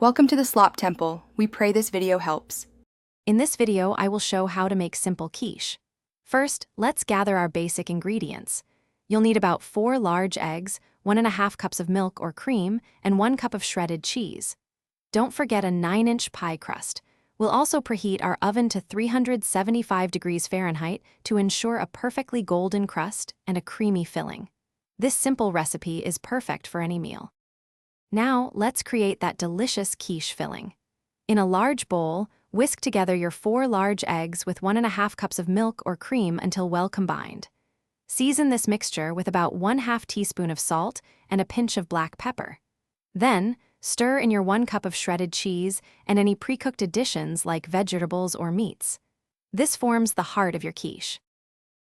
Welcome to the Slop Temple. We pray this video helps. In this video, I will show how to make simple quiche. First, let's gather our basic ingredients. You'll need about 4 large eggs, 1½ cups of milk or cream, and 1 cup of shredded cheese. Don't forget a 9-inch pie crust. We'll also preheat our oven to 375 degrees Fahrenheit to ensure a perfectly golden crust and a creamy filling. This simple recipe is perfect for any meal. Now, let's create that delicious quiche filling. In a large bowl, whisk together your 4 large eggs with 1½ cups of milk or cream until well combined. Season this mixture with about 1/2 teaspoon of salt and a pinch of black pepper. Then, stir in your 1 cup of shredded cheese and any pre-cooked additions like vegetables or meats. This forms the heart of your quiche.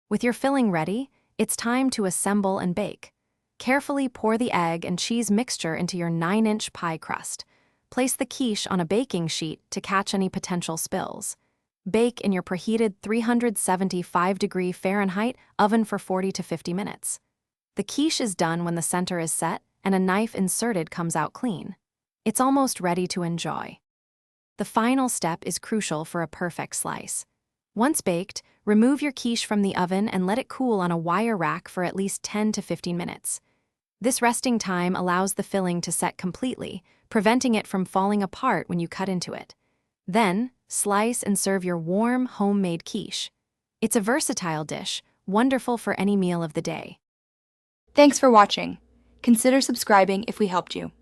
With your filling ready, it's time to assemble and bake. Carefully pour the egg and cheese mixture into your 9-inch pie crust. Place the quiche on a baking sheet to catch any potential spills. Bake in your preheated 375 degree Fahrenheit oven for 40 to 50 minutes. The quiche is done when the center is set and a knife inserted comes out clean. It's almost ready to enjoy. The final step is crucial for a perfect slice. Once baked, remove your quiche from the oven and let it cool on a wire rack for at least 10 to 15 minutes. This resting time allows the filling to set completely, preventing it from falling apart when you cut into it. Then, slice and serve your warm, homemade quiche. It's a versatile dish, wonderful for any meal of the day. Thanks for watching. Consider subscribing if we helped you.